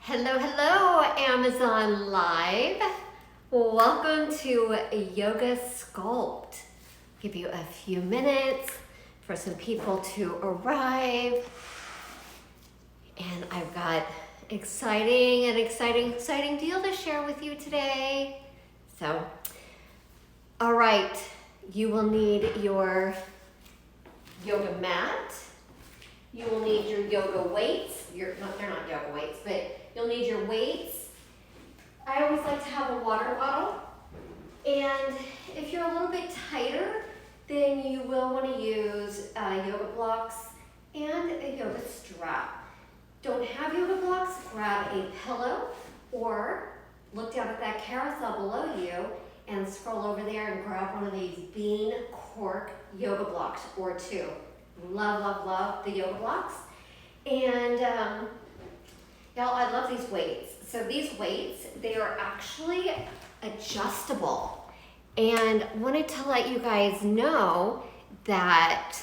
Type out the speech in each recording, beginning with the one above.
Hello, hello, Amazon Live. Welcome to Yoga Sculpt. Give you a few minutes for some people to arrive. And I've got exciting deal to share with you today. So, all right, you will need your yoga mat. You will need your yoga weights. They're not yoga weights, but you'll need your weights. I always like to have a water bottle. And if you're a little bit tighter, then you will want to use yoga blocks and a yoga strap. Don't have yoga blocks, grab a pillow or look down at that carousel below you and scroll over there and grab one of these bean cork yoga blocks or two. Love the yoga blocks. And y'all, I love these weights. So these weights, they are actually adjustable. And wanted to let you guys know that,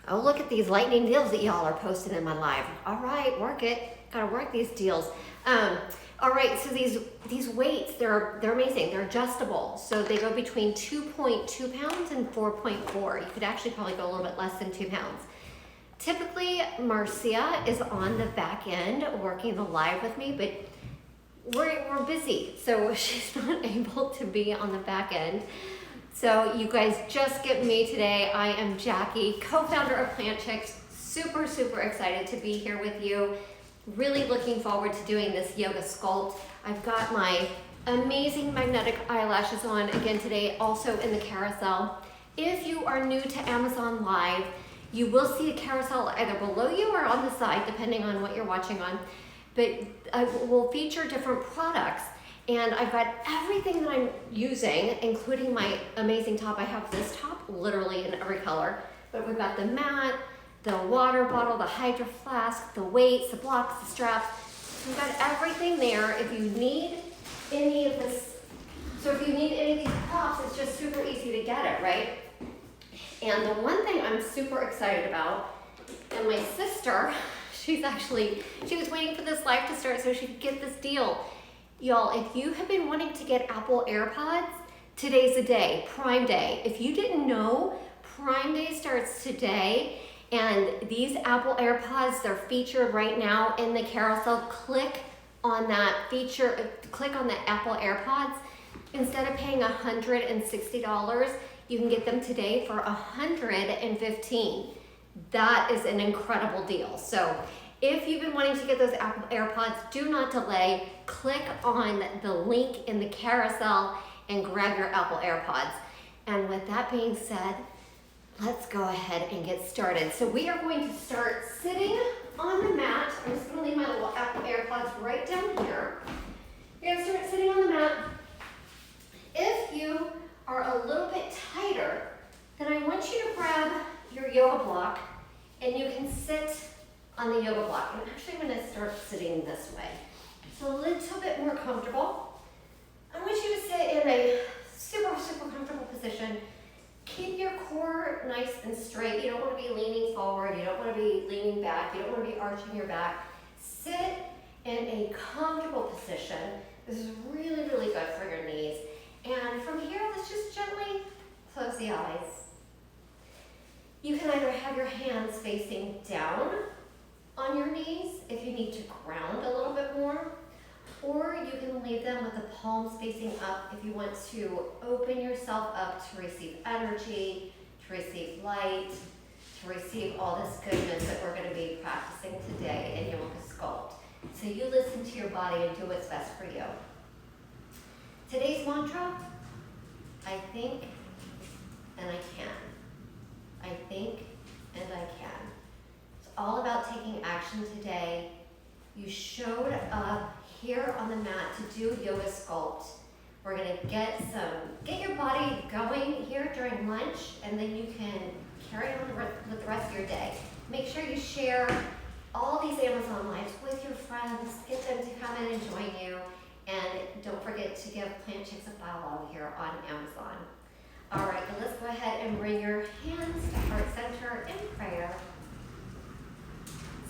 oh, look at these lightning deals that y'all are posting in my live. All right, work it. Gotta work these deals. All right, so these weights, they're amazing. They're adjustable. So they go between 2.2 pounds and 4.4. You could actually probably go a little bit less than 2 pounds. Typically, Marcia is on the back end working the live with me, but we're busy, so she's not able to be on the back end. So you guys just get me today. I am Jackie, co-founder of Plant Chicks. Super excited to be here with you. Really looking forward to doing this yoga sculpt. I've got my amazing magnetic eyelashes on again today, also in the carousel. If you are new to Amazon Live, you will see a carousel either below you or on the side, depending on what you're watching on. But I will feature different products. And I've got everything that I'm using, including my amazing top. I have this top literally in every color. But we've got the mat, the water bottle, the hydro flask, the weights, the blocks, the straps. We've got everything there. If you need any of this, so if you need any of these props, it's just super easy to get it, right? And the one thing I'm super excited about, and my sister, she was waiting for this live to start so she could get this deal. Y'all, if you have been wanting to get Apple AirPods, today's the day, Prime Day. If you didn't know, Prime Day starts today. And these Apple AirPods, they're featured right now in the carousel. Click on that feature, click on the Apple AirPods. Instead of paying $160, you can get them today for $115. That is an incredible deal. So if you've been wanting to get those Apple AirPods, do not delay. Click on the link in the carousel and grab your Apple AirPods. And with that being said, let's go ahead and get started. So we are going to start sitting on the mat. I'm just gonna leave my little Apple AirPods right down here. You're gonna start sitting on the mat. If you are a little bit tighter, then I want you to grab your yoga block and you can sit on the yoga block. I'm actually gonna start sitting this way. So a little bit more comfortable. I want you to sit in a super comfortable position. Keep your core nice and straight. You don't want to be leaning forward. You don't want to be leaning back. You don't want to be arching your back. Sit in a comfortable position. This is really good for your knees. And from here, let's just gently close the eyes. You can either have your hands facing down on your knees if you need to ground a little bit more, or you can leave them with the palms facing up if you want to open yourself up to receive energy, to receive light, to receive all this goodness that we're going to be practicing today in Yoga Sculpt. So you listen to your body and do what's best for you. Today's mantra, I think and I can. I think and I can. It's all about taking action today. You showed up here on the mat to do Yoga Sculpt. We're gonna get your body going here during lunch, and then you can carry on with the rest of your day. Make sure you share all these Amazon Lives with your friends. Get them to come in and join you. And don't forget to give Plant Chicks a follow here on Amazon. All right, then let's go ahead and bring your hands to heart center in prayer.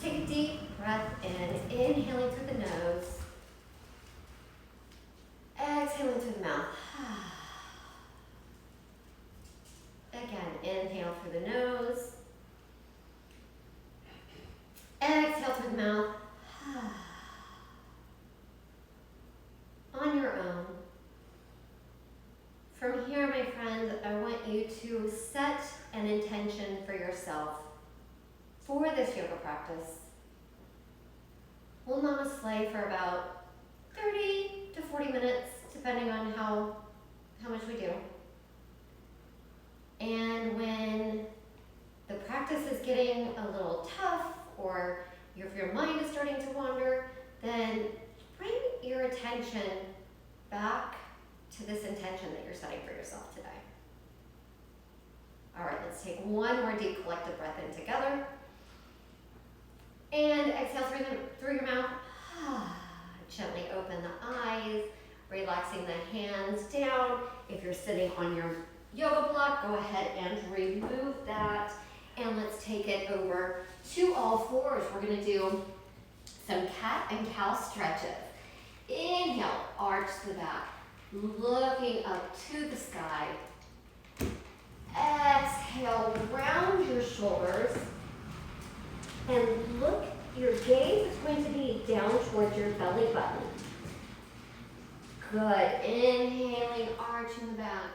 Take a deep breath in, inhaling through the nose, exhaling through the mouth. Again, inhale through the nose, exhale through the mouth. On your own. From here, my friends, I want you to set an intention for yourself for this yoga practice. We'll namaste for about 30 to 40 minutes, depending on how much we do. And when the practice is getting a little tough, or if your mind is starting to wander, then bring your attention back to this intention that you're setting for yourself today. All right, let's take one more deep collective breath in together. And exhale through your mouth. Gently open the eyes, relaxing the hands down. If you're sitting on your yoga block, go ahead and remove that. And let's take it over to all fours. We're gonna do some cat and cow stretches. Inhale, arch the back, looking up to the sky. Exhale, round your shoulders. And look, your gaze is going to be down towards your belly button. Good, inhaling, arching the back,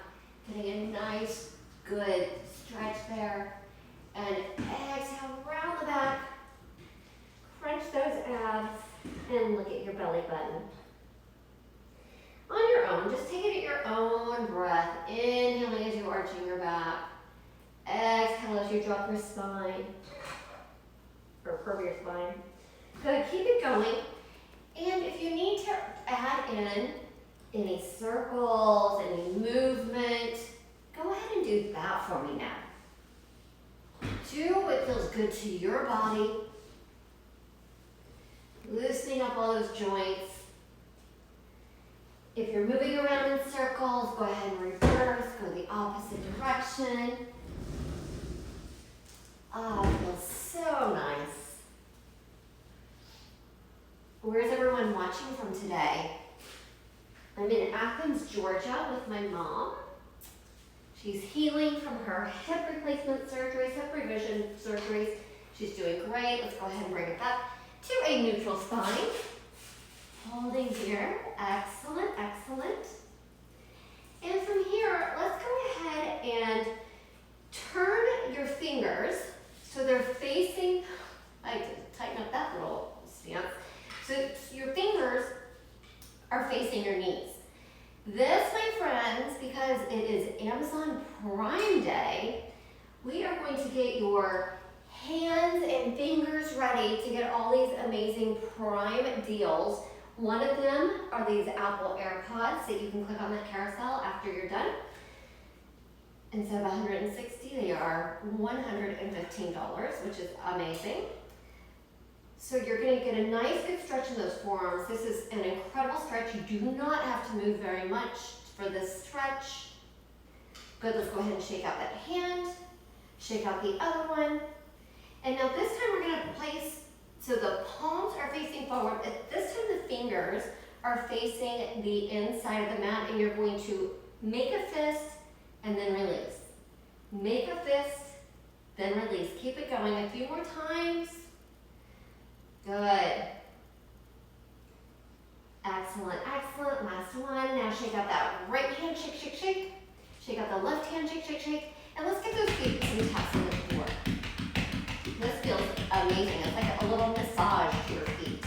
getting a nice, good stretch there. And exhale, round the back, crunch those abs, and look at your belly button. On your own, just take it at your own breath. Inhaling as you're arching your back. Exhale as you drop your spine, or curve your spine. Good, keep it going. And if you need to add in any circles, any movement, go ahead and do that for me now. Do what feels good to your body. Loosening up all those joints. If you're moving around in circles, go ahead and reverse, go the opposite direction. It feels so nice. Where's everyone watching from today? I'm in Athens, Georgia with my mom. She's healing from her hip replacement surgeries, hip revision surgeries. She's doing great. Let's go ahead and bring it back to a neutral spine. Holding here. Excellent, excellent. And from here, let's go ahead and turn your fingers so they're facing, I tighten up that little stance. So your fingers are facing your knees. This, my friends, because it is Amazon Prime Day, we are going to get your hands and fingers ready to get all these amazing Prime deals. One of them are these Apple AirPods that you can click on that carousel after you're done. Instead of $160, they are $115, which is amazing. So you're going to get a nice good stretch in those forearms. This is an incredible stretch. You do not have to move very much for this stretch. Good, let's go ahead and shake out that hand. Shake out the other one. And now this time we're going to place, so the palms are facing forward. At this time the fingers are facing the inside of the mat, and you're going to make a fist and then release. Make a fist, then release. Keep it going a few more times. Good. Excellent, excellent. Last one. Now shake out that right hand, shake, shake, shake. Shake out the left hand, shake, shake, shake. And let's get those feet some taps on the floor. This feels amazing. It's like a little massage to your feet.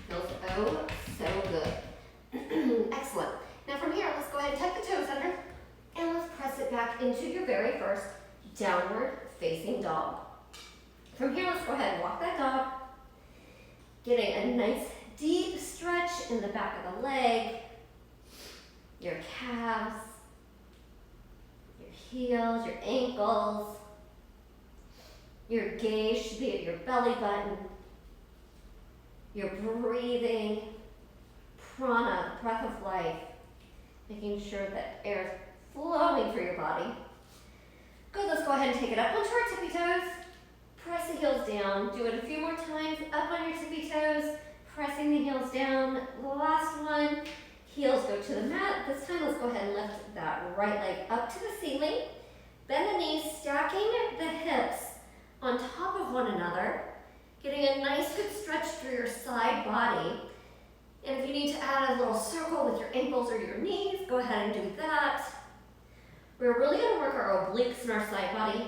Feels oh so good. Excellent. Now from here, let's go ahead and tuck the toes under, and let's press it back into your very first downward facing dog. From here, let's go ahead and walk that dog. Getting a nice deep stretch in the back of the leg, your calves, your heels, your ankles. Your gaze should be at your belly button. You're breathing prana, breath of life, making sure that air is flowing through your body. Good, let's go ahead and take it up onto our tippy toes. Press the heels down. Do it a few more times. Up on your tippy toes, pressing the heels down. Last one. Heels go to the mat. This time, let's go ahead and lift that right leg up to the ceiling. Bend the knees, stacking the hips on top of one another. Getting a nice good stretch through your side body. And if you need to add a little circle with your ankles or your knees, go ahead and do that. We're really going to work our obliques and our side body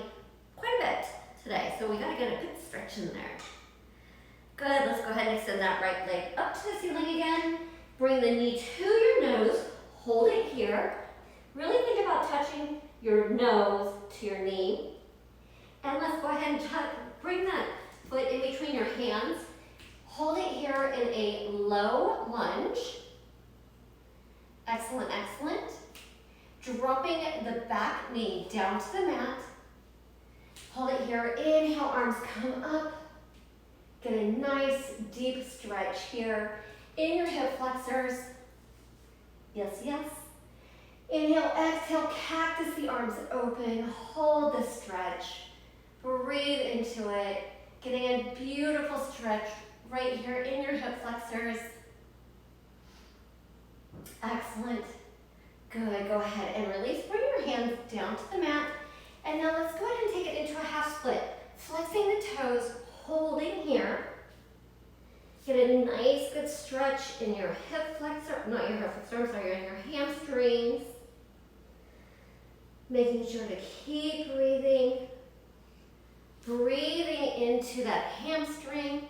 quite a bit today, so we got to get a good stretch in there. Good, let's go ahead and extend that right leg up to the ceiling again. Bring the knee to your nose, hold it here. Really think about touching your nose to your knee. And let's go ahead and bring that foot in between your hands. Hold it here in a low lunge. Excellent, excellent. Dropping the back knee down to the mat. Hold it here. Inhale, arms come up. Get a nice deep stretch here in your hip flexors. Yes, yes. Inhale, exhale, cactus the arms open. Hold the stretch. Breathe into it. Getting a beautiful stretch right here in your hip flexors. Excellent. Good, go ahead and release. Bring your hands down to the mat. And now let's go ahead and take it into a half split. Flexing the toes, holding here. Get a nice good stretch in your hip flexor, not your hip flexor, I'm sorry, in your hamstrings. Making sure to keep breathing. Breathing into that hamstring.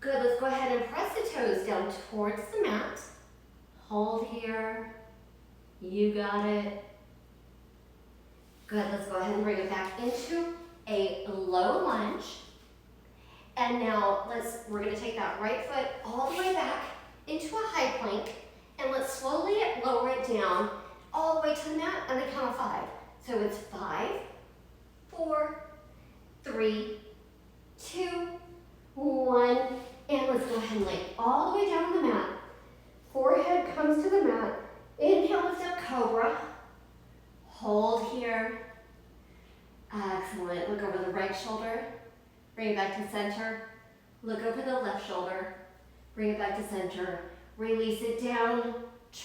Good, let's go ahead and press the toes down towards the mat. Hold here. You got it. Good, let's go ahead and bring it back into a low lunge. And now we're gonna take that right foot all the way back into a high plank, and let's slowly lower it down all the way to the mat on the count of 5. So it's 5, 4, 3, 2, 1, and let's go ahead and lay all the way down on the mat. Forehead comes to the mat. Inhale, lift up cobra. Hold here. Excellent. Look over the right shoulder. Bring it back to center. Look over the left shoulder. Bring it back to center. Release it down.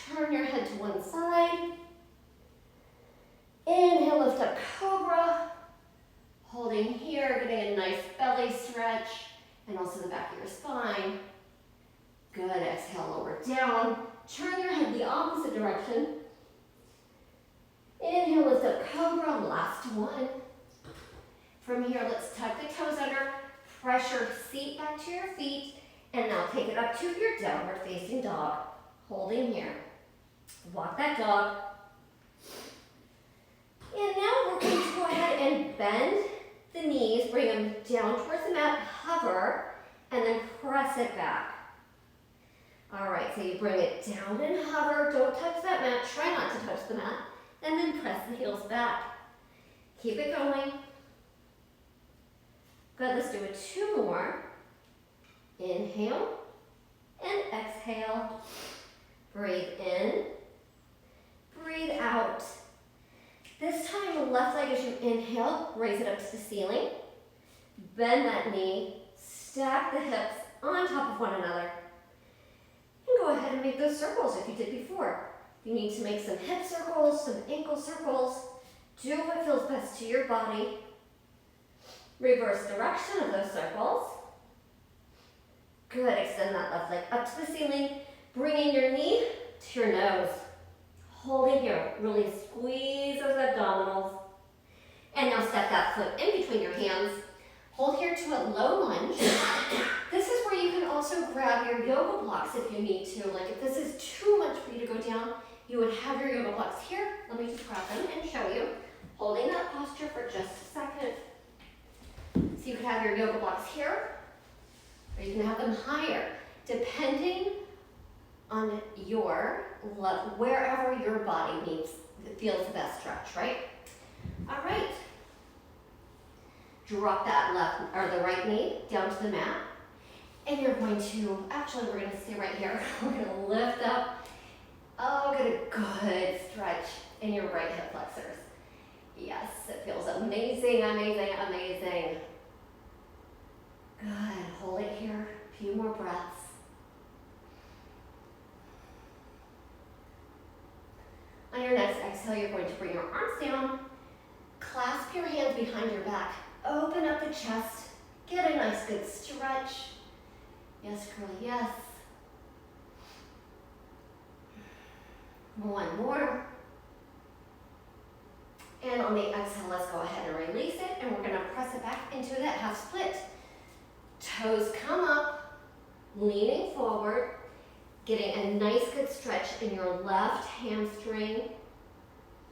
Turn your head to one side. Inhale, lift up cobra. Holding here, getting a nice belly stretch and also the back of your spine. Good, exhale, lower down. Turn your head the opposite direction. Inhale, lift up cobra, last one. From here, let's tuck the toes under, press your seat back to your feet, and now take it up to your downward facing dog. Holding here. Walk that dog. And now we're going to go ahead and bend the knees, bring them down towards the mat, hover, and then press it back. All right, so you bring it down and hover. Don't touch that mat. Try not to touch the mat. And then press the heels back. Keep it going. Good, let's do it 2 more. Inhale and exhale. Breathe in. Breathe out. This time, the left leg as you inhale, raise it up to the ceiling. Bend that knee. Stack the hips on top of one another. And go ahead and make those circles if you did before. You need to make some hip circles, some ankle circles. Do what feels best to your body. Reverse direction of those circles. Good, extend that left leg up to the ceiling. Bringing your knee to your nose. Hold it here, really squeeze those abdominals. And now step that foot in between your hands. Hold here to a low lunge. This is where you can also grab your yoga blocks if you need to. Like if this is too much for you to go down, you would have your yoga blocks here. Let me just grab them and show you. Holding that posture for just a second. So you could have your yoga blocks here, or you can have them higher, depending on wherever your body feels the best stretch, right? All right. Drop that left or the right knee down to the mat. And you're going to, actually we're going to stay right here. We're going to lift up. Oh, get a good stretch in your right hip flexors. Yes, it feels amazing, amazing, amazing. Good, hold it here, a few more breaths. On your next exhale, you're going to bring your arms down, clasp your hands behind your back, open up the chest, get a nice good stretch. Yes, girl, yes. One more. And on the exhale, let's go ahead and release it, and we're gonna press it back into that half split. Toes come up, leaning forward, getting a nice good stretch in your left hamstring,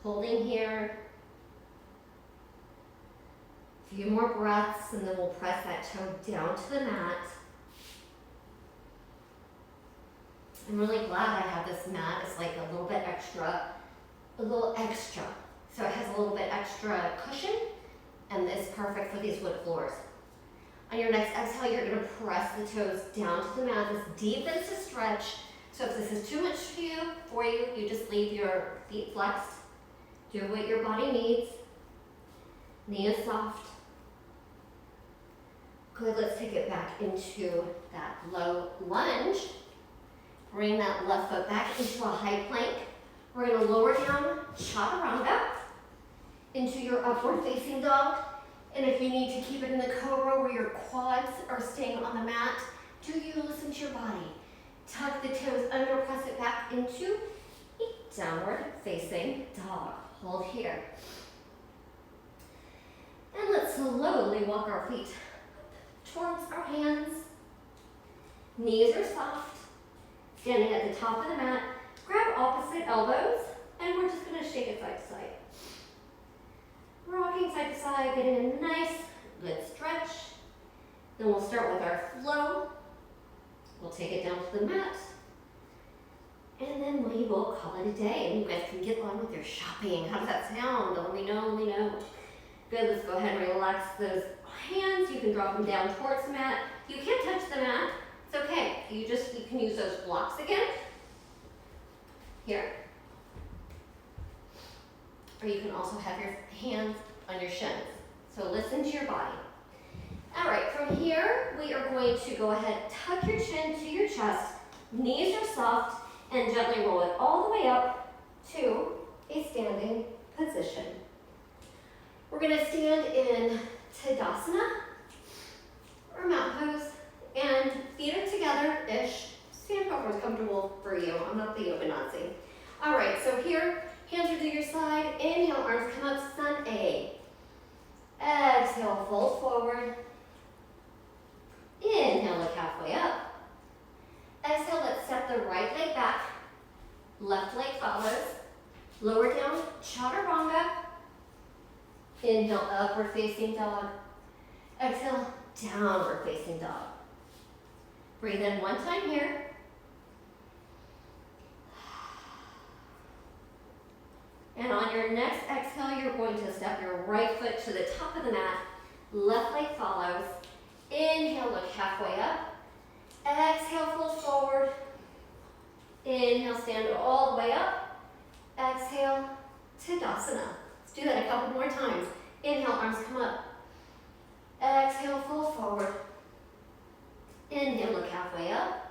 holding here. A few more breaths, and then we'll press that toe down to the mat. I'm really glad I have this mat. It's like a little bit extra, So it has a little bit extra cushion, and it's perfect for these wood floors. On your next exhale, you're gonna press the toes down to the mat. This deepens the stretch. So if this is too much for you, you just leave your feet flexed. Do what your body needs. Knee is soft. Good, let's take it back into that low lunge. Bring that left foot back into a high plank. We're gonna lower down chaturanga into your upward facing dog. And if you need to keep it in the cobra where your quads are staying on the mat, do you listen to your body? Tuck the toes under, press it back into a downward facing dog. Hold here. And let's slowly walk our feet towards our hands. Knees are soft. Standing at the top of the mat, grab opposite elbows, and we're just gonna shake it side to side. Rocking side to side, getting a nice, good stretch. Then we'll start with our flow. We'll take it down to the mat. And then we will call it a day. And you guys can get on with your shopping. How does that sound? Let me know. Good, let's go ahead and relax those hands. You can drop them down towards the mat. You can't touch the mat. It's okay. You can use those blocks again. Here. Or you can also have your hands on your shins. So listen to your body. All right, from here, we are going to go ahead, tuck your chin to your chest, knees are soft, and gently roll it all the way up to a standing position. We're gonna stand in Tadasana, or mat pose, and feet are together-ish. Stand however is comfortable for you. I'm not the yoga Nazi. All right, so here, hands are to your side. Inhale, arms come up, sun A. Exhale, fold forward. Inhale, look halfway up. Exhale, let's step the right leg back. Left leg follows. Lower down, chaturanga. Inhale, upward facing dog. Exhale, downward facing dog. Breathe in one time here. And on your next exhale, you're going to step your right foot to the top of the mat. Left leg follows. Inhale, look halfway up. Exhale, fold forward. Inhale, stand all the way up. Exhale, Tadasana. Let's do that a couple more times. Inhale, arms come up. Exhale, fold forward. Inhale, look halfway up.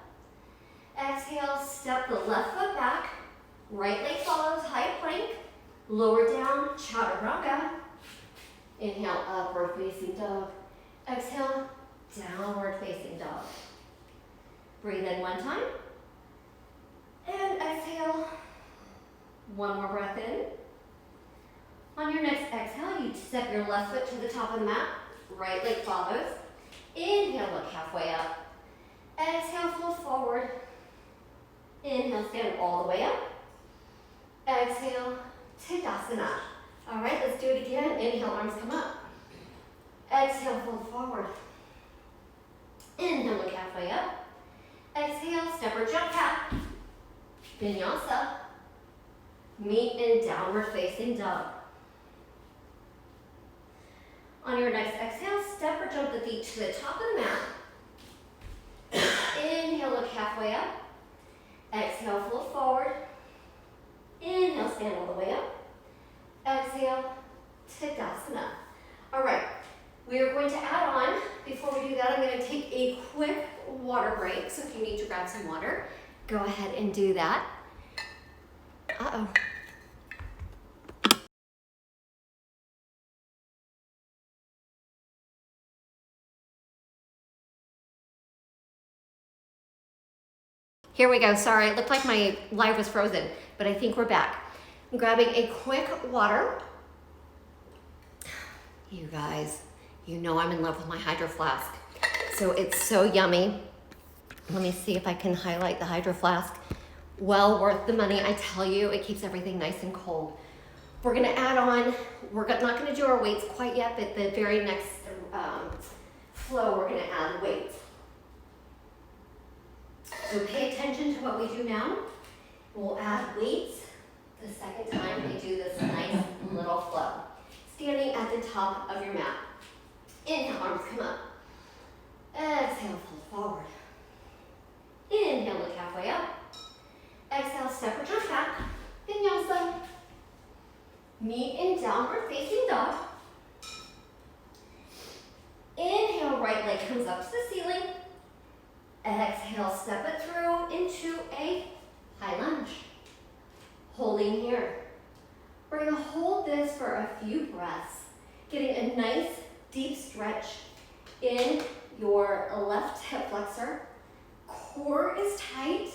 Exhale, step the left foot back. Right leg follows, high plank. Lower down, chaturanga. Inhale, upward facing dog. Exhale, downward facing dog. Breathe in one time. And exhale. One more breath in. On your next exhale, you step your left foot to the top of the mat. Right leg follows. Inhale, look halfway up. Exhale, fold forward. Inhale, stand all the way up. Exhale, Tadasana. All right, let's do it again. Inhale, arms come up. Exhale, fold forward. Inhale, look halfway up. Exhale, step or jump back. Vinyasa. Meet in downward facing dog. On your next exhale, step or jump the feet to the top of the mat. Inhale, look halfway up. Exhale, fold forward. Inhale, stand all the way up. Exhale, Tadasana. All right, we We are going to add on, before we do that, I'm going to take a quick water break. So if you need to grab some water, go ahead and do that. Uh-oh. Here we go. Sorry, it looked like my live was frozen, but I think we're back. I'm grabbing a quick water. You guys, you know I'm in love with my Hydro Flask. So it's so yummy. Let me see if I can highlight the Hydro Flask. Well worth the money, I tell you. It keeps everything nice and cold. We're gonna add on, we're not gonna do our weights quite yet, but the very next flow, we're gonna add weights. So pay attention to what we do now. We'll add weights the second time we do this nice little flow. Standing at the top of your mat. Inhale, arms come up. Exhale, fold forward. Inhale, look halfway up. Exhale, step or jump back. Vinyasa. Meet in downward facing dog. Inhale, right leg comes up to the ceiling. Exhale, step it through into a high lunge. Holding here. We're gonna hold this for a few breaths, getting a nice deep stretch in your left hip flexor. Core is tight.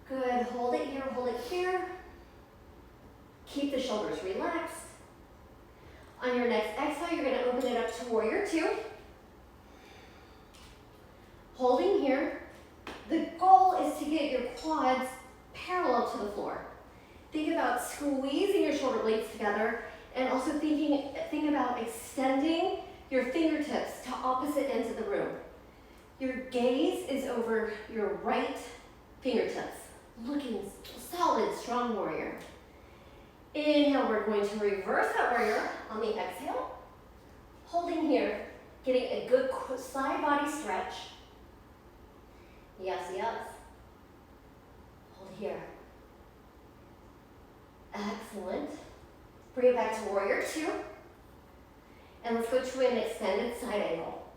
Good, hold it here, hold it here. Keep the shoulders relaxed. On your next exhale, you're gonna open it up to warrior two. Holding here. The goal is to get your quads parallel to the floor. Think about squeezing your shoulder blades together and also think about extending your fingertips to opposite ends of the room. Your gaze is over your right fingertips, looking solid, strong warrior. Inhale, we're going to reverse that warrior on the exhale. Holding here, getting a good side body stretch. Yes, yes. Hold here. Excellent. Bring it back to warrior two. And let's go to an extended side angle.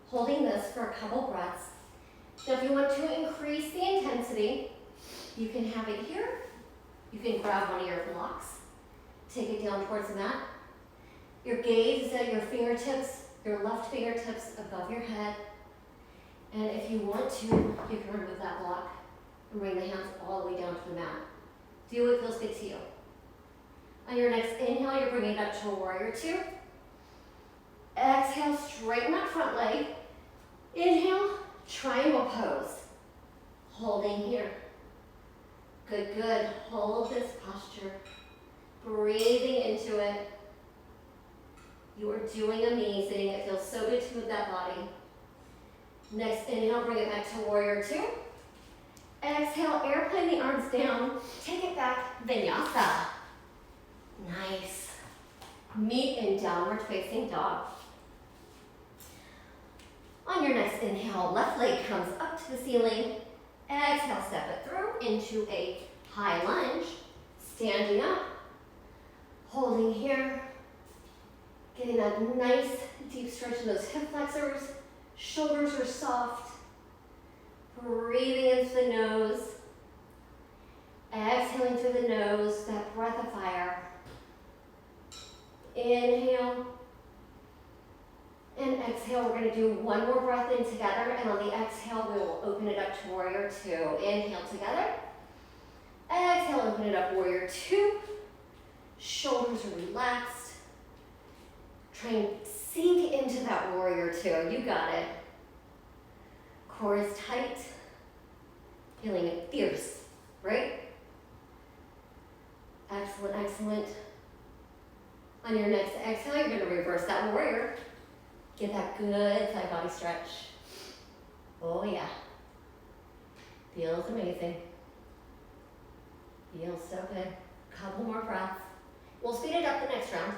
Holding this for a couple breaths. Now if you want to increase the intensity, you can have it here. You can grab one of your blocks. Take it down towards the mat. Your gaze is at your fingertips, your left fingertips above your head. And if you want to, you can remove that block and bring the hands all the way down to the mat. Do what feels good to you. On your next inhale, you're bringing it up to a warrior two. Exhale, straighten that front leg. Inhale, triangle pose. Holding here. Good, good. Hold this posture. Breathing into it. You are doing amazing. It feels so good to move that body. Next inhale, bring it back to warrior two. Exhale, airplane the arms down. Take it back, vinyasa. Nice. Meet in downward facing dog. On your next inhale, left leg comes up to the ceiling. Exhale, step it through into a high lunge. Standing up. Holding here. Getting that nice deep stretch in those hip flexors. Shoulders are soft. Breathing into the nose. Exhaling through the nose, that breath of fire. Inhale. And exhale, we're gonna do one more breath in together, and on the exhale, we will open it up to warrior two. Inhale together. Exhale, open it up, warrior two. Shoulders are relaxed. Try and sink into that warrior two. You got it. Core is tight. Feeling it fierce, right? Excellent, excellent. On your next exhale, you're going to reverse that warrior. Get that good side body stretch. Oh yeah. Feels amazing. Feels so good. Couple more breaths. We'll speed it up the next round.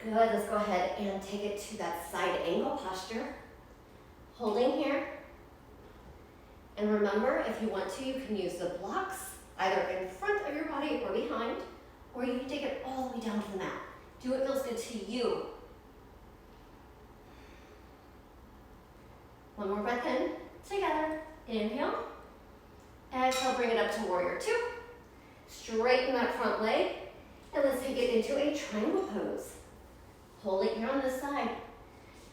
Good, let's go ahead and take it to that side angle posture. Holding here. And remember, if you want to, you can use the blocks either in front of your body or behind, or you can take it all the way down to the mat. Do what feels good to you. Inhale. Exhale, bring it up to warrior two. Straighten that front leg. And let's take it into a triangle pose. Hold it here on this side.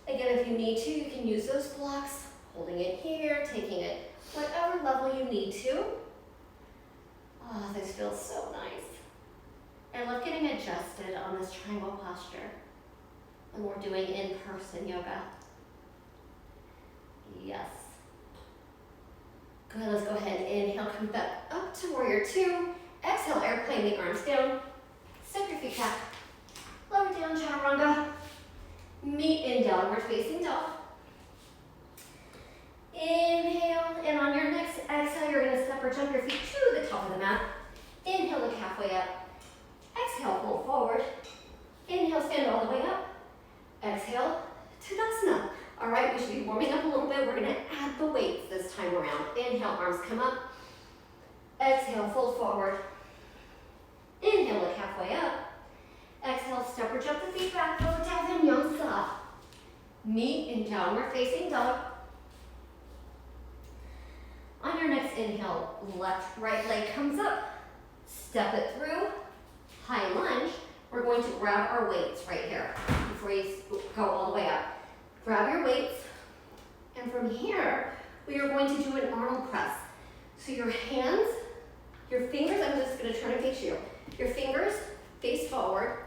Again, if you need to, you can use those blocks, holding it here, taking it whatever level you need to. Oh, this feels so nice. I love getting adjusted on this triangle posture when we're doing in-person yoga. Yes. Good, let's go ahead. Inhale, come back up to warrior two. Exhale, airplane the arms down. Step your feet back. Lower down, chaturanga. Meet in downward facing dog. Inhale, and on your next exhale, you're gonna step or jump your feet to the top of the mat. Inhale, look halfway up. Exhale, fold forward. Inhale, stand all the way up. Exhale, Tadasana. All right, we should be warming up a little bit. We're gonna add the weights this time around. Inhale, arms come up. Exhale, fold forward. Inhale, look halfway up. Exhale, step or jump the feet back, over to Vinyasa. Meet in downward facing dog. On your next inhale, left, right leg comes up. Step it through, high lunge. We're going to grab our weights right here before you go all the way up. Grab your weights, and from here, we are going to do an Arnold press. So your hands, your fingers, I'm just gonna turn to face you. Your fingers face forward,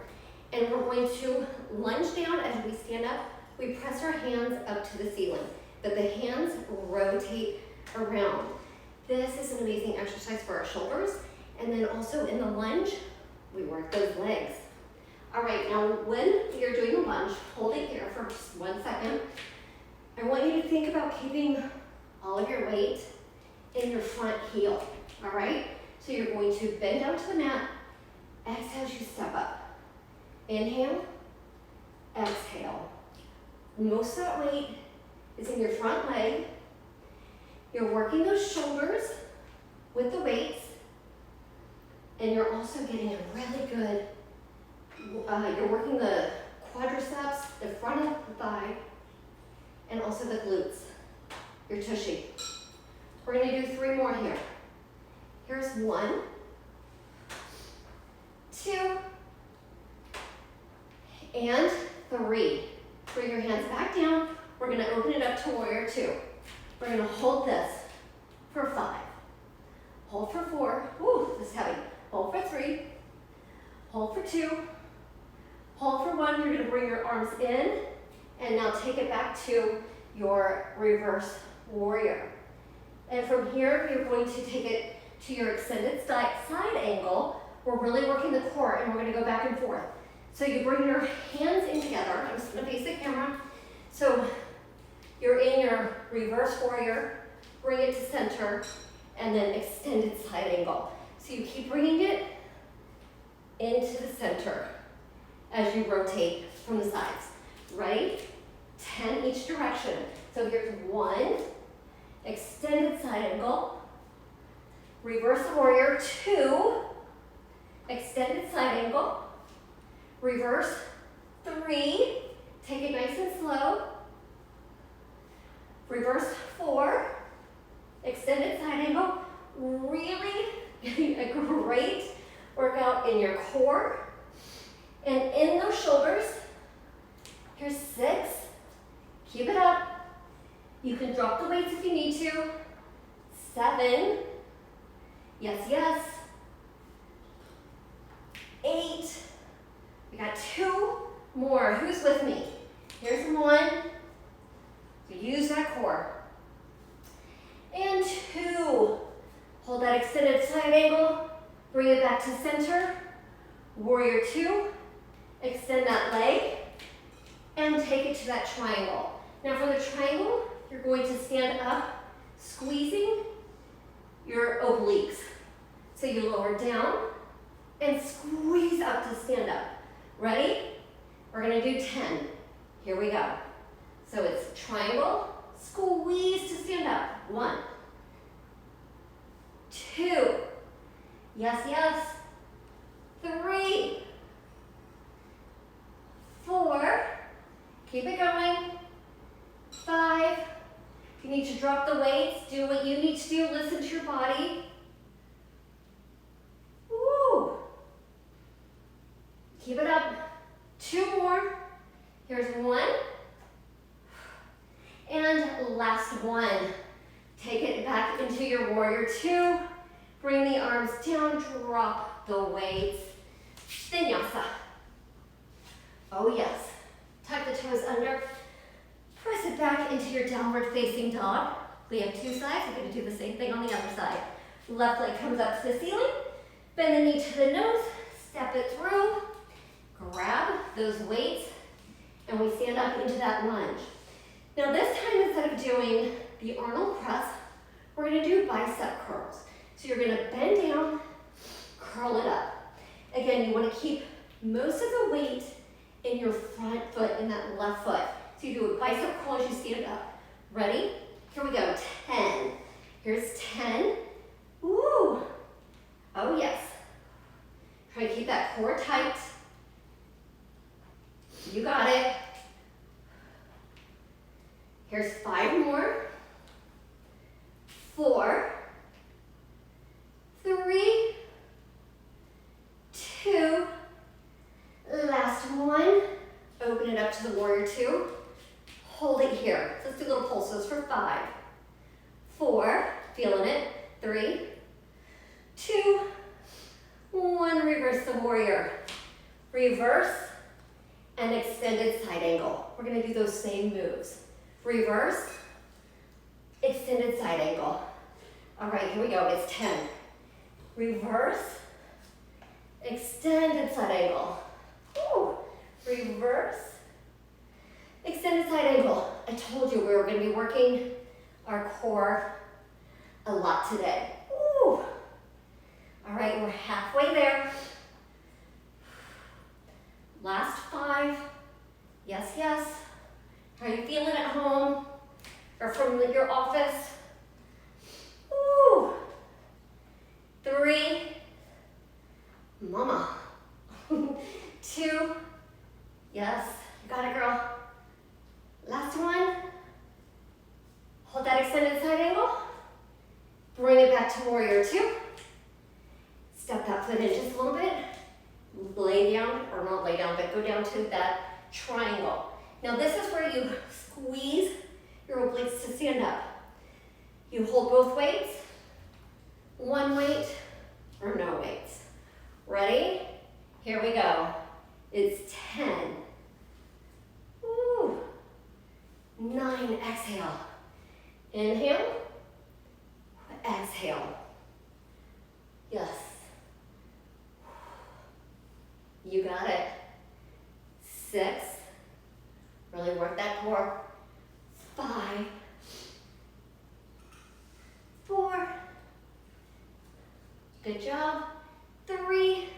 and we're going to lunge down as we stand up. We press our hands up to the ceiling, but the hands rotate around. This is an amazing exercise for our shoulders, and then also in the lunge, we work those legs. All right, now when you're doing the lunge, hold it here for just 1 second. I want you to think about keeping all of your weight in your front heel, all right? So you're going to bend down to the mat, exhale as you step up. Inhale, exhale. Most of that weight is in your front leg. You're working those shoulders with the weights, and you're also getting a really good, you're working the quadriceps, the front of the thigh, and also the glutes, your tushy. We're gonna do 3 more here. Here's 1, 2, and 3. Bring your hands back down. We're gonna open it up to warrior two. We're gonna hold this for 5. Hold for 4. Woo, this is heavy. Hold for 3. Hold for 2. Hold for 1. You're gonna bring your arms in, and now take it back to your reverse warrior. And from here, you're going to take it to your extended side angle. We're really working the core, and we're gonna go back and forth. So you bring your hands in together. I'm just gonna face the camera. So you're in your reverse warrior, bring it to center, and then extended side angle. So you keep bringing it into the center as you rotate from the sides. Ready? 10 each direction. So here's 1, extended side angle, reverse warrior, 2, extended side angle, reverse, 3, take it nice and slow, reverse, 4, extended side angle, really getting a great workout in your core and in those shoulders. Here's 6, keep it up. You can drop the weights if you need to. 7, yes, yes. 8, we got 2 more. Who's with me? Here's 1. So use that core. And 2. Hold that extended side angle. Bring it back to center. Warrior 2. Extend that leg. And take it to that triangle. Now for the triangle, you're going to stand up, squeezing your obliques. So you lower down and squeeze up to stand up. Ready? We're gonna do 10. Here we go. So it's triangle, squeeze to stand up. 1, 2, yes, yes. 3, 4, keep it going. 5, you need to drop the weights, do what you need to do, listen to your body. Woo! Keep it up. 2 more. Here's 1. And last one. Take it back into your warrior 2. Bring the arms down, drop the weights. Vinyasa. Oh yes. Tuck the toes under. Press it back into your downward facing dog. We have 2 sides. We're going to do the same thing on the other side. Left leg comes up to the ceiling. Bend the knee to the nose. Step it through. Grab those weights. And we stand up into that lunge. Now this time, instead of doing the Arnold press, we're going to do bicep curls. So you're going to bend down, curl it up. Again, you want to keep most of the weight in your front foot, in that left foot. So you do a bicep curl as you stand up. Ready? Here we go. 10. Here's 10. Woo! Oh yes. Try to keep that core tight. You got it. Here's 5 more. 4, 3, 2, last one. Open it up to the warrior 2. Hold it here. Let's do little pulses for 5, 4, feeling it, 3, 2, 1, reverse the warrior. Reverse and extended side angle. We're gonna do those same moves. Reverse, extended side angle. All right, here we go, it's 10. Reverse, extended side angle. Woo. Reverse, extended side angle. I told you we were gonna be working our core a lot today. Woo. All right, we're halfway there. Last 5, yes, yes. How are you feeling at home or from your office? Woo. 3, mama. 2, yes, you got it, girl. Last one. Hold that extended side angle. Bring it back to warrior 2. Step that foot in just a little bit. Lay down, or not lay down, but go down to that triangle. Now this is where you squeeze your obliques to stand up. You hold both weights, 1 weight or no weights. Ready? Here we go. It's 10. Woo. 9, exhale. Inhale, exhale. Yes. You got it. 6. Really work that core. 5, 4. Good job. 3,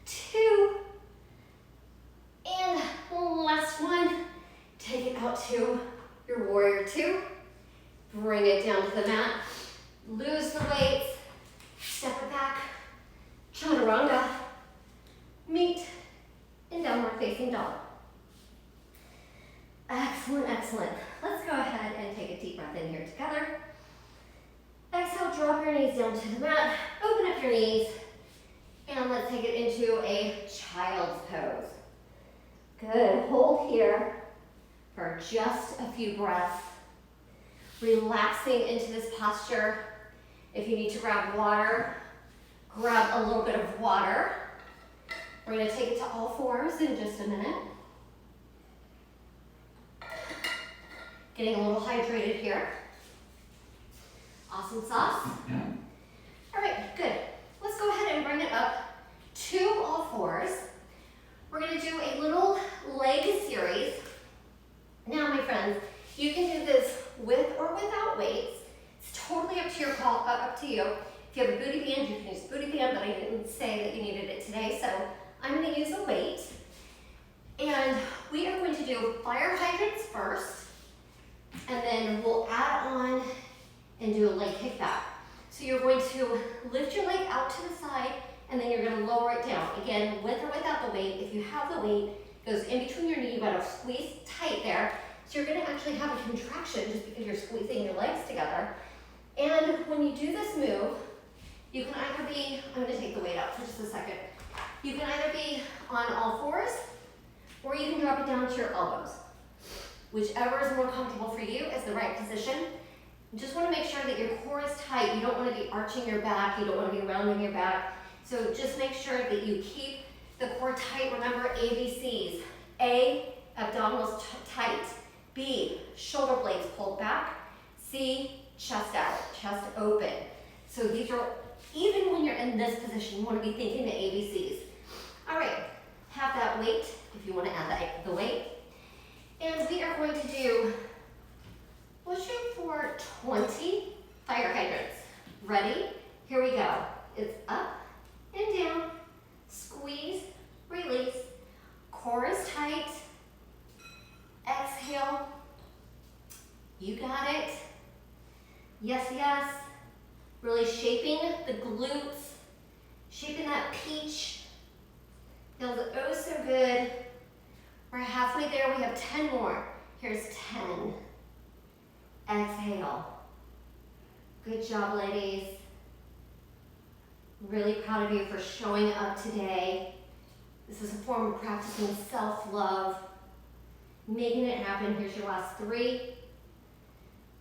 2. And last one. Take it out to your warrior 2. Bring it down to the mat. Lose the weights. Step it back. Chaturanga. Meet in downward facing dog. Excellent, excellent. Let's go ahead and take a deep breath in here together. Exhale, drop your knees down to the mat. Open up your knees. And let's take it into a child's pose. Good, hold here for just a few breaths. Relaxing into this posture. If you need to grab water, grab a little bit of water. We're going to take it to all 4s in just a minute. Getting a little hydrated here. Awesome sauce. All right, good. Let's go ahead and bring it up to all 4s. We're going to do a little leg series. Now, my friends, you can do this with or without weights. It's totally up to your call, up to you. If you have a booty band, you can use booty band, but I didn't say that you needed it today, so I'm going to use a weight. And we are going to do fire hydrants first, and then we'll add on and do a leg kickback. So you're going to lift your leg out to the side, and then you're going to lower it down. Again, with or without the weight. If you have the weight, it goes in between your knee. You got to squeeze tight there. So you're gonna actually have a contraction just because you're squeezing your legs together. And when you do this move, you can either be, I'm gonna take the weight out for just a second. You can either be on all fours, or you can drop it down to your elbows. Whichever is more comfortable for you is the right position. You just wanna make sure that your core is tight. You don't wanna be arching your back. You don't wanna be rounding your back. So just make sure that you keep the core tight. Remember ABCs. A, abdominals tight. B, shoulder blades pulled back. C, chest out, chest open. So these are, even when you're in this position, you want to be thinking the ABCs. All right, have that weight if you want to add the weight. And we are going to do, we'll shoot for 20 fire hydrants. Ready? Here we go. It's up and down, squeeze, release, core is tight, exhale, you got it. Yes, yes. Really shaping the glutes, shaping that peach. Feels oh so good. We're halfway there, we have 10 more. Here's 10. Exhale. Good job, ladies. Really proud of you for showing up today. This is a form of practicing self-love, making it happen. Here's your last 3,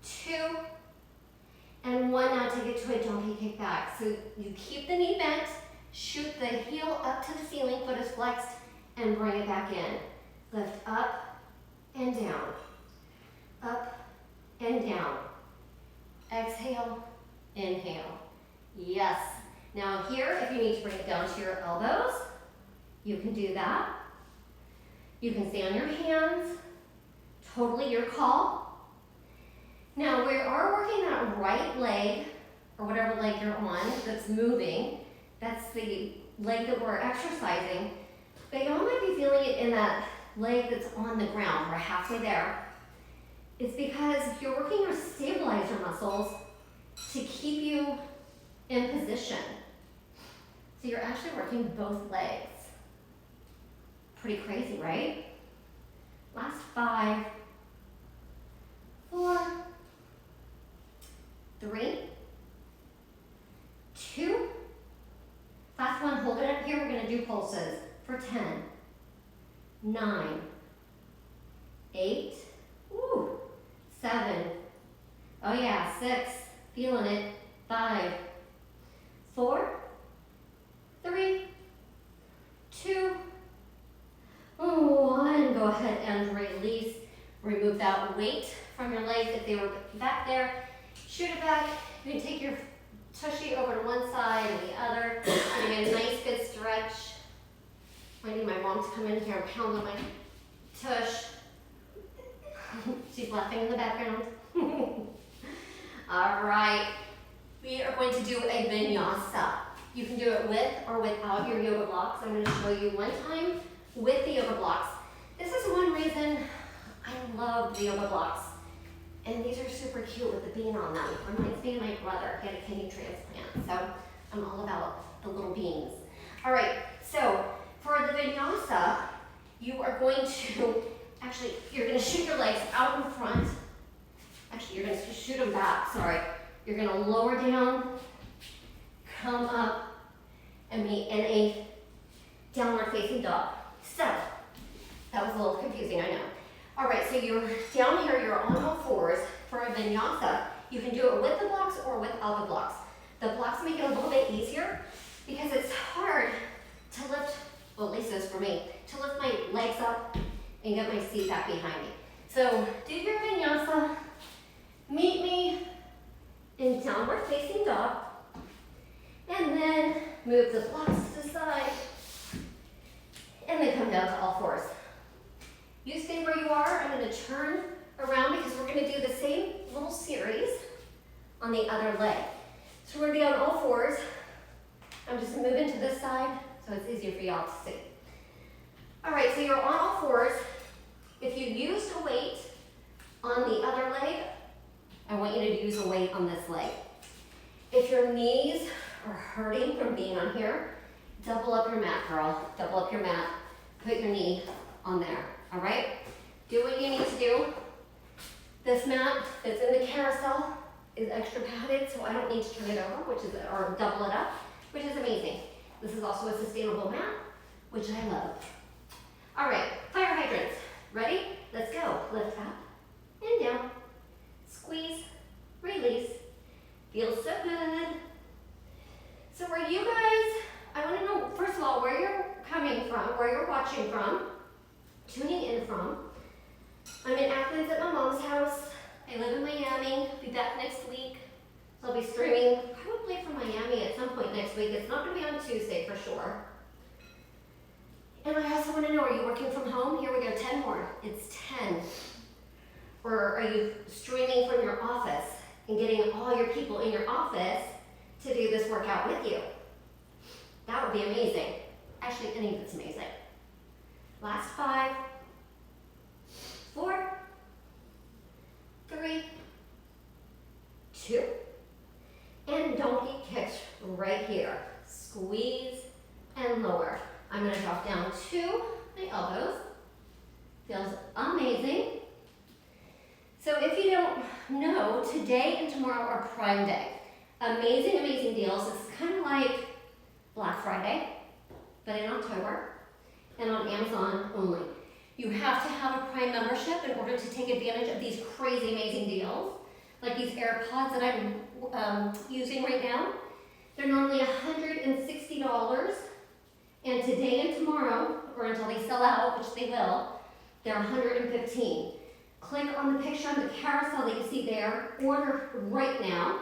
2, and 1. Now take it to a donkey kick back. So you keep the knee bent, shoot the heel up to the ceiling, foot is flexed, and bring it back in. Lift up and down, up and down. Exhale, inhale. Yes. Now here, if you need to bring it down to your elbows, you can do that. You can stay on your hands, totally your call. Now we are working that right leg, or whatever leg you're on that's moving. That's the leg that we're exercising. But y'all might be feeling it in that leg that's on the ground. We're halfway there. It's because you're working your stabilizer muscles to keep you in position. So you're actually working both legs. Pretty crazy, right? Last 5, 4, 3, 2. Last one, hold it up here. We're gonna do pulses for 10, 9, 8, 7, oh yeah, 6, feeling it, 5, 4, 3, 2, 1. Go ahead and release. Remove that weight from your legs if they were back there. Shoot it back. You can take your tushy over to one side and the other. Getting a nice good stretch. I need my mom to come in here and pound on my tush. She's laughing in the background. All right. We are going to do a vinyasa. You can do it with or without your yoga blocks. I'm going to show you one time with the yoga blocks. This is one reason I love the yoga blocks. And these are super cute with the bean on them. Reminds me of my brother. He had a kidney transplant. So I'm all about the little beans. All right, so for the vinyasa, you are going to, actually, you're going to shoot your legs out in front. Actually, you're going to shoot them back, sorry. You're going to lower down, come up, and be in a downward facing dog. So, that was a little confusing, I know. All right, so you're down here, you're on all fours for a vinyasa. You can do it with the blocks or without the blocks. The blocks make it a little bit easier because it's hard to lift, well at least it is for me, to lift my legs up and get my seat back behind me. So do your vinyasa, meet me in downward facing dog, and then move the blocks to the side, and then come down to all fours. You stay where you are. I'm going to turn around because we're going to do the same little series on the other leg. So we're going to be on all fours. I'm just moving to this side so it's easier for y'all to see. All right, so you're on all fours. If you used a weight on the other leg, I want you to use a weight on this leg. If your knees are hurting from being on here, double up your mat, girl. Double up your mat. Put your knee on there. All right? Do what you need to do. This mat that's in the carousel is extra padded, so I don't need to turn it over, or double it up, which is amazing. This is also a sustainable mat, which I love. All right, fire hydrants. Ready? Let's go. Lift up and down. Squeeze, release. Feels so good. So where you guys, I want to know, first of all, where you're coming from, where you're watching from, tuning in from. I'm in Athens at my mom's house. I live in Miami. I'll be back next week. So I'll be streaming probably from Miami at some point next week. It's not going to be on Tuesday for sure. And I also want to know, are you working from home? Here we go, 10 more. It's 10. Or are you streaming from your office and getting all your people in your office to do this workout with you? That would be amazing. Actually, any of it's amazing. Last 5, 4, 3, 2, and donkey kicks right here. Squeeze and lower. I'm going to drop down to my elbows. Feels amazing. So if you don't know, today and tomorrow are Prime Day. Amazing, amazing deals. It's kind of like Black Friday, but in October, and on Amazon only. You have to have a Prime membership in order to take advantage of these crazy, amazing deals. Like these AirPods that I'm using right now. They're normally $160, and today and tomorrow, or until they sell out, which they will, they're $115. Click on the picture on the carousel that you see there, order right now,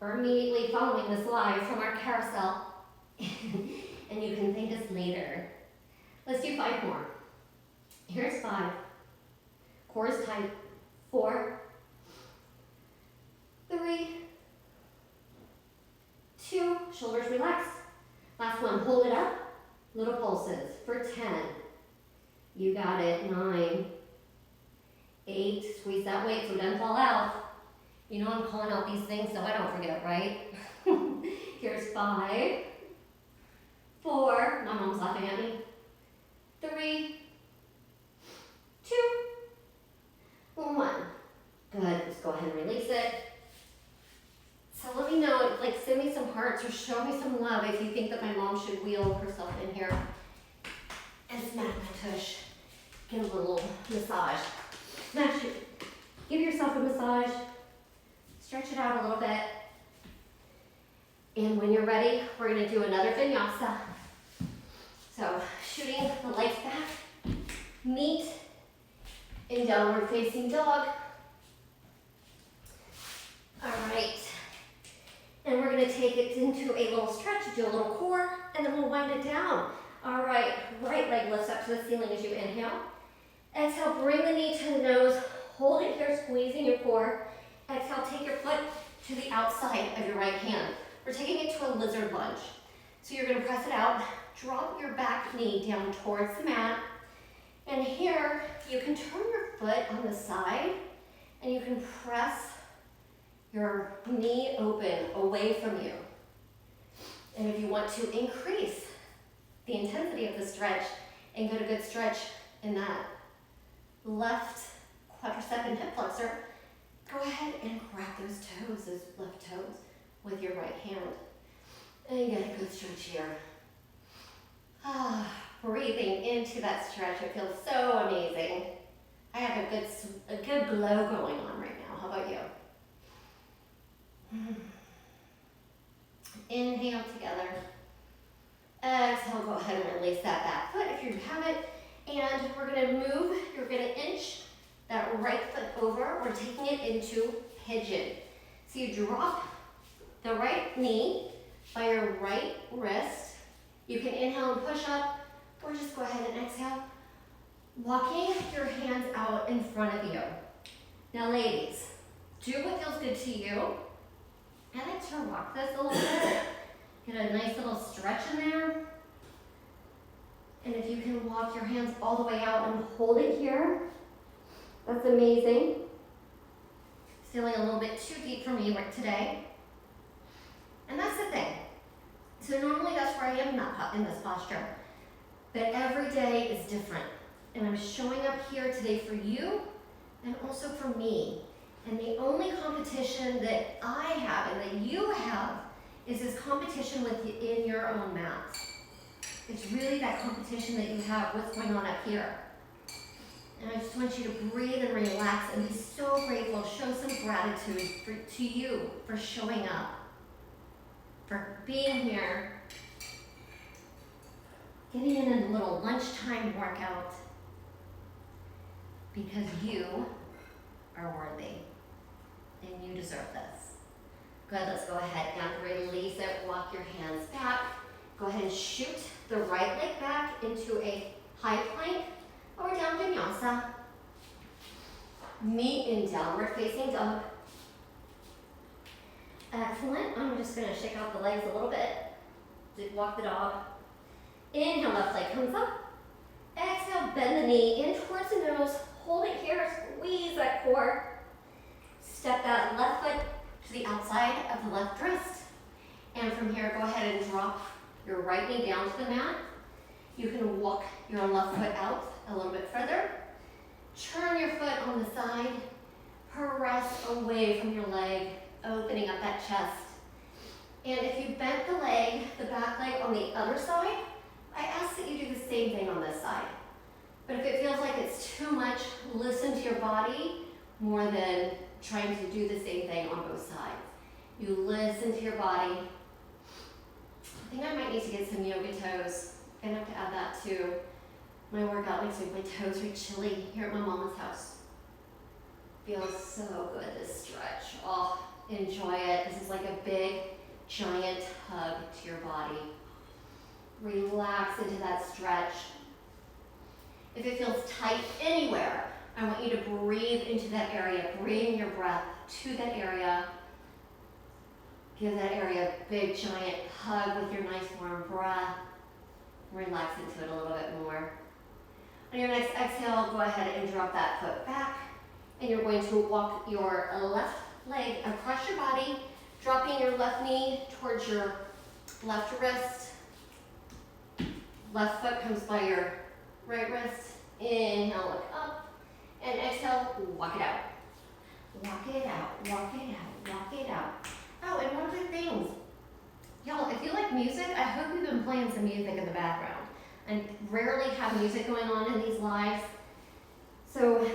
or immediately following this live from our carousel, and you can thank us later. Let's do 5 more. Here's 5. Core is tight. 4, 3, 2, shoulders relax. Last one, hold it up. Little pulses for 10. You got it. 9, 8, squeeze that weight so it doesn't fall out. You know I'm calling out these things so I don't forget, right? Here's 5, 4, my mom's laughing at me. 3, 2, 1. Good, let's go ahead and release it. So let me know, like send me some hearts or show me some love if you think that my mom should wheel herself in here and smack my tush. Give a little massage. Smash it. Give yourself a massage. Stretch it out a little bit. And when you're ready, we're gonna do another vinyasa. So shooting the legs back, meet in downward facing dog. All right. And we're gonna take it into a little stretch, do a little core, and then we'll wind it down. All right, right leg lifts up to the ceiling as you inhale. Exhale, bring the knee to the nose, hold it here, squeezing your core. Exhale, take your foot to the outside of your right hand. We're taking it to a lizard lunge. So you're gonna press it out, drop your back knee down towards the mat, and here you can turn your foot on the side, and you can press your knee open away from you. And if you want to increase the intensity of the stretch and get a good stretch in that left quadricep and hip flexor, go ahead and grab those toes, those left toes, with your right hand. And get a good stretch here. Breathing into that stretch, it feels so amazing. I have a good glow going on right now. How about you? Inhale together. Exhale, go ahead and release that back foot if you have it. And we're gonna move, you're gonna inch that right foot over. We're taking it into pigeon. So you drop the right knee by your right wrist. You can inhale and push up, or just go ahead and exhale. Walking your hands out in front of you. Now ladies, do what feels good to you. I like to rock this a little bit. Get a nice little stretch in there. And if you can walk your hands all the way out and hold it here, that's amazing. Feeling a little bit too deep for me right today. And that's the thing. So normally that's where I am in this posture. But every day is different. And I'm showing up here today for you and also for me. And the only competition that I have and that you have is this competition within your own mat. It's really that competition that you have, what's going on up here. And I just want you to breathe and relax and be so grateful. Show some gratitude to you for showing up, for being here, getting in a little lunchtime workout, because you are worthy and you deserve this. Good, let's go ahead and release it. Walk your hands back. Go ahead and shoot the right leg back into a high plank or down vinyasa. Meet in downward facing dog. Excellent. I'm just going to shake out the legs a little bit. Walk the dog. Inhale, left leg comes up. Exhale, bend the knee in towards the nose. Hold it here, squeeze that core. Step that left foot to the outside of the left wrist. And from here, go ahead and drop your right knee down to the mat. You can walk your left foot out a little bit further. Turn your foot on the side. Press away from your leg, opening up that chest. And if you bent the leg, the back leg on the other side, I ask that you do the same thing on this side. But if it feels like it's too much, listen to your body more than trying to do the same thing on both sides. You listen to your body. I think I might need to get some yoga toes. I'm gonna have to add that to my workout next week. My toes are chilly here at my mama's house. Feels so good, this stretch. Oh, enjoy it. This is like a big, giant hug to your body. Relax into that stretch. If it feels tight anywhere, I want you to breathe into that area. Bring your breath to that area. Give that area a big, giant hug with your nice warm breath. Relax into it a little bit more. On your next exhale, go ahead and drop that foot back. And you're going to walk your left leg across your body, dropping your left knee towards your left wrist. Left foot comes by your right wrist. Inhale, look up. And exhale, walk it out. Walk it out, walk it out, walk it out. Oh, and one other thing. Y'all, if you like music, I hope you've been playing some music in the background. I rarely have music going on in these lives. So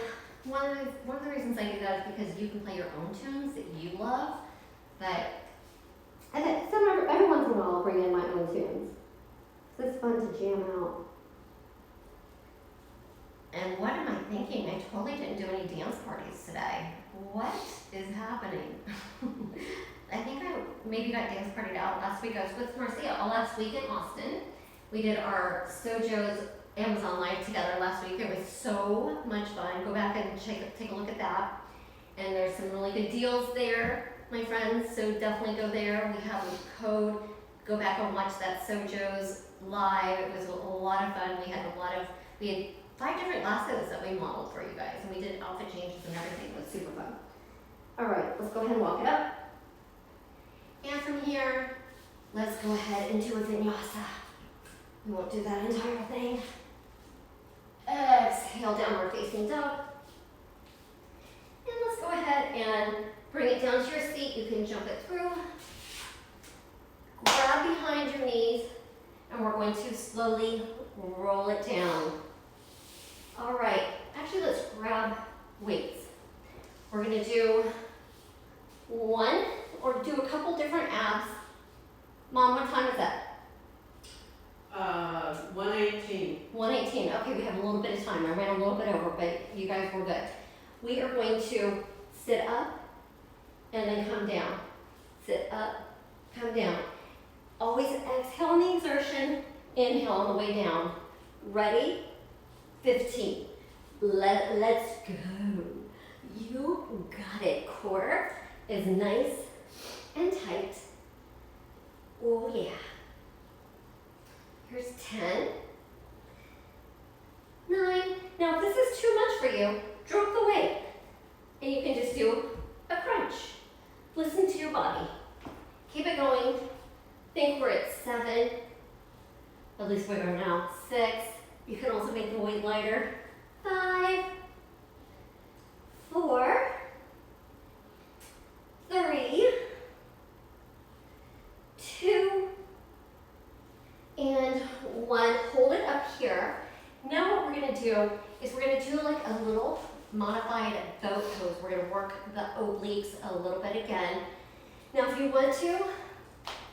one of the reasons I do that is because you can play your own tunes that you love. But and then every once in a while I'll bring in my own tunes. So it's fun to jam out. And what am I thinking? I totally didn't do any dance parties today. What is happening? I think I maybe got dance partied out last week. I was with Marcia all last week in Austin. We did our Sojo's Amazon Live together last week. It was so much fun. Go back and take a look at that. And there's some really good deals there, my friends. So definitely go there. We have a code. Go back and watch that Sojo's Live. It was a lot of fun. We had 5 different glasses that we modeled for you guys, and we did outfit changes and everything. It was super fun. All right, let's go ahead and walk it up. And from here, let's go ahead into a vinyasa. We won't do that entire thing. Exhale, downward facing dog. And let's go ahead and bring it down to your seat. You can jump it through. Grab behind your knees, and we're going to slowly roll it down. All right, actually let's grab weights. We're gonna do one or do a couple different abs. Mom, what time is that? 1:18. 1:18, okay, we have a little bit of time. I ran a little bit over, but you guys were good. We are going to sit up and then come down. Sit up, come down. Always exhale on the exertion, inhale on the way down. Ready? 15. Let's go. You got it. Core is nice and tight. Oh yeah. Here's 10. 9. Now if this is too much for you, drop the weight. And you can just do a crunch. Listen to your body. Keep it going. Think we're at 7. At least we are now. 6. You can also make the weight lighter. 5, 4, 3, 2, and 1. Hold it up here. Now what we're going to do is we're going to do like a little modified boat pose. We're going to work the obliques a little bit again. Now if you want to,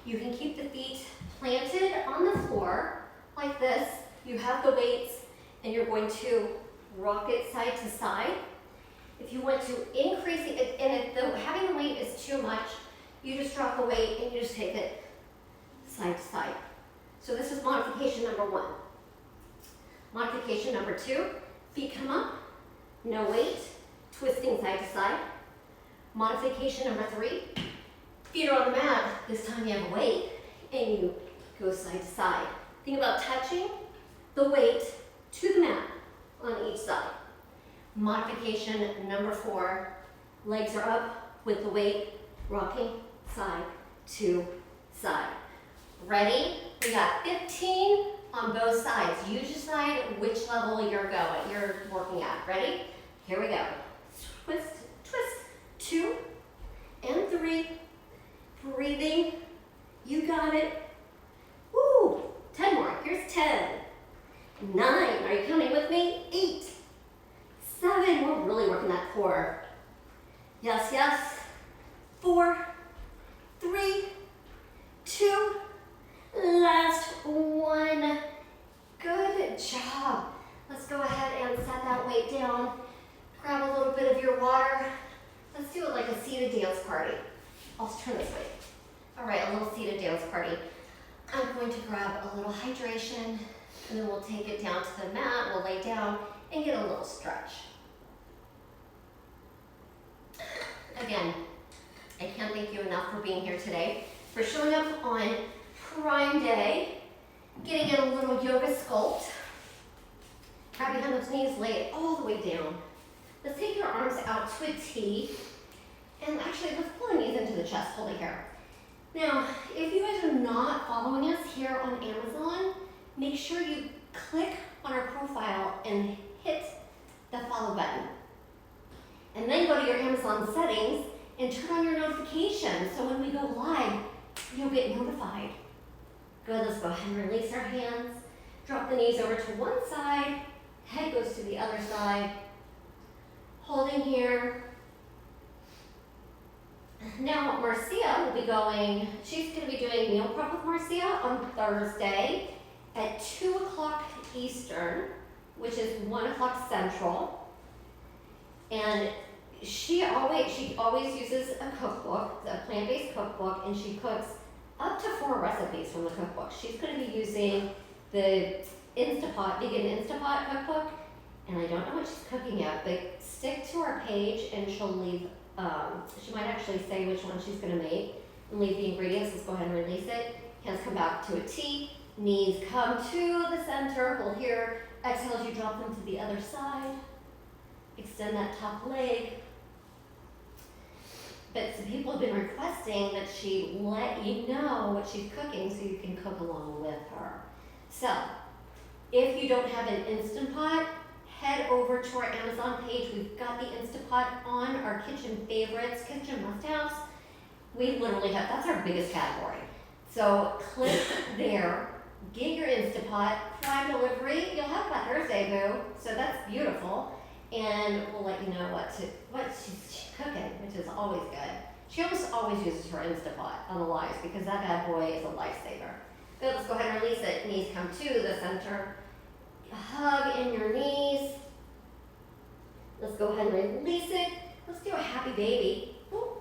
you can keep the feet planted on the floor like this. You have the weights and you're going to rock it side to side. If you want to increase it, and if having the weight is too much, you just drop the weight and you just take it side to side. So this is modification number 1. Modification number 2, feet come up, no weight, twisting side to side. Modification number 3, feet are on the mat. This time you have a weight and you go side to side. Think about touching the weight to the mat on each side. Modification number 4, legs are up with the weight, rocking side to side. Ready? We got 15 on both sides. You decide which level you're working at. Ready? Here we go. Twist, twist, 2 and 3. Breathing. You got it. Woo! 10 more. Here's 10. 9. Are you counting with me? 8. 7. We're really working that core. Yes, yes. 4, 3, 2. Last 1. Good job. Let's go ahead and set that weight down. Grab a little bit of your water. Let's do it like a seated dance party. I'll turn this way. All right, a little seated dance party. I'm going to grab a little hydration, and then we'll take it down to the mat. We'll lay down and get a little stretch. Again, I can't thank you enough for being here today, for showing up on Prime Day, getting in a little yoga sculpt. Grab behind those knees, lay it all the way down. Let's take your arms out to a T, and actually let's pull the knees into the chest, hold it here. Now, if you guys are not following us here on Amazon, make sure you click on our profile and hit the follow button. And then go to your Amazon settings and turn on your notifications so when we go live, you'll get notified. Good, let's go ahead and release our hands. Drop the knees over to one side, head goes to the other side. Holding here. Now Marcia will be going, she's going to be doing meal prep with Marcia on Thursday at 2 o'clock Eastern, which is 1 o'clock Central. And she always uses a cookbook, a plant-based cookbook, and she cooks up to 4 recipes from the cookbook. She's going to be using the Instapot, vegan Instapot cookbook, and I don't know what she's cooking yet, but stick to our page and she'll leave, she might actually say which one she's going to make and leave the ingredients. Let's go ahead and release it. Hands come back to a T, knees come to the center, hold here. Exhale as you drop them to the other side. Extend that top leg. But some people have been requesting that she let you know what she's cooking so you can cook along with her. So, if you don't have an Instant Pot, head over to our Amazon page. We've got the Instant Pot on our kitchen favorites, kitchen must-haves. We literally have, that's our biggest category. So click there, get your Instant Pot, Prime delivery. You'll have by Thursday, boo. So that's beautiful. And we'll let you know what she's cooking, which is always good. She almost always uses her Instapot on the lives because that bad boy is a lifesaver. Good, let's go ahead and release it. Knees come to the center. Hug in your knees. Let's go ahead and release it. Let's do a happy baby. Ooh.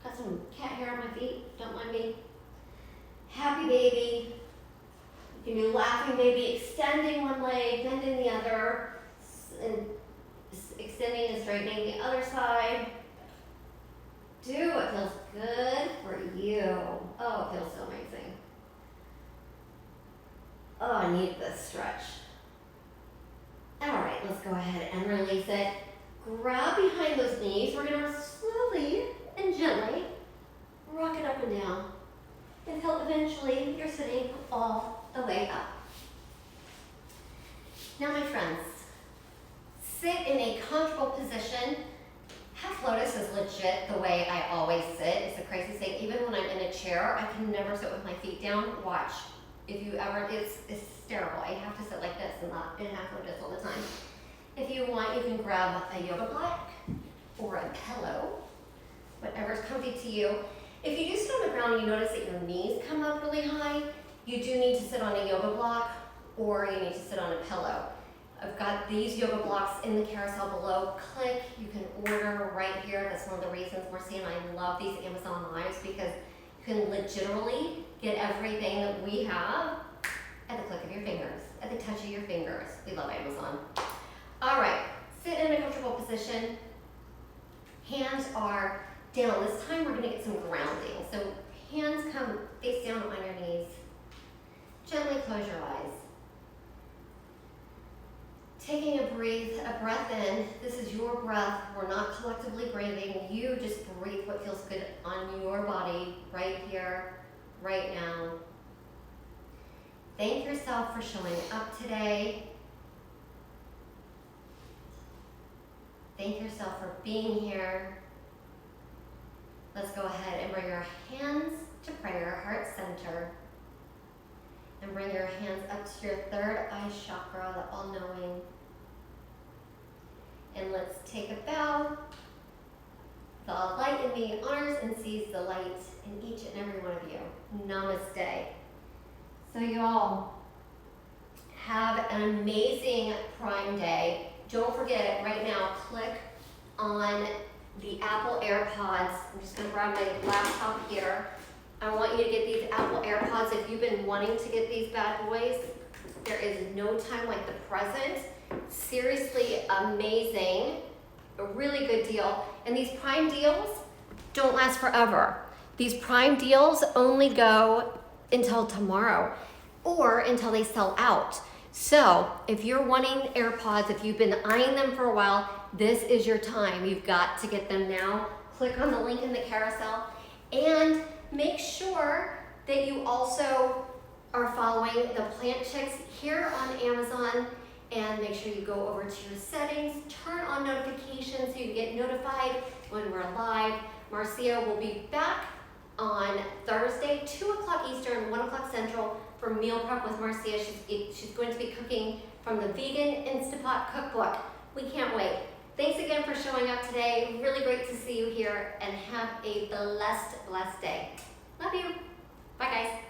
Got some cat hair on my feet, don't mind me. Happy baby. You can do laughing baby, extending one leg, bending the other. And extending and straightening the other side. Do what feels good for you. Oh, it feels so amazing. Oh, I need this stretch. All right, let's go ahead and release it. Grab behind those knees. We're gonna slowly and gently rock it up and down until eventually you're sitting all the way up. Now, my friends, sit in a comfortable comfortable position. Half lotus is legit the way I always sit. It's the craziest thing. Even when I'm in a chair, I can never sit with my feet down. Watch. If you ever, it's terrible. I have to sit like this and not in half lotus all the time. If you want, you can grab a yoga block or a pillow, whatever's comfy to you. If you do sit on the ground and you notice that your knees come up really high, you do need to sit on a yoga block or you need to sit on a pillow. I've got these yoga blocks in the carousel below. Click, you can order right here. That's one of the reasons Marcia and I love these Amazon Lives, because you can legitimately get everything that we have at the click of your fingers, at the touch of your fingers. We love Amazon. All right, sit in a comfortable position. Hands are down. This time we're gonna get some grounding. So hands come face down on your knees. Gently close your eyes. Taking a breath in. This is your breath. We're not collectively breathing. You just breathe what feels good on your body right here, right now. Thank yourself for showing up today. Thank yourself for being here. Let's go ahead and bring your hands to prayer, heart center. And bring your hands up to your third eye chakra, the all-knowing. And let's take a bow. The light in me honors and sees the light in each and every one of you. Namaste. So you all have an amazing Prime Day. Don't forget, right now, click on the Apple AirPods. I'm just gonna grab my laptop here. I want you to get these Apple AirPods. If you've been wanting to get these bad boys, there is no time like the present. Seriously amazing, a really good deal. And these Prime deals don't last forever. These Prime deals only go until tomorrow or until they sell out. So if you're wanting AirPods, if you've been eyeing them for a while, this is your time. You've got to get them now. Click on the link in the carousel and make sure that you also are following the Plant Chicks here on Amazon, and make sure you go over to your settings, turn on notifications so you get notified when we're live. Marcia will be back on Thursday, 2 o'clock Eastern, 1 o'clock Central for Meal Prep with Marcia. She's going to be cooking from the Vegan Instapot Cookbook. We can't wait. Thanks again for showing up today. Really great to see you here, and have a blessed day. Love you. Bye, guys.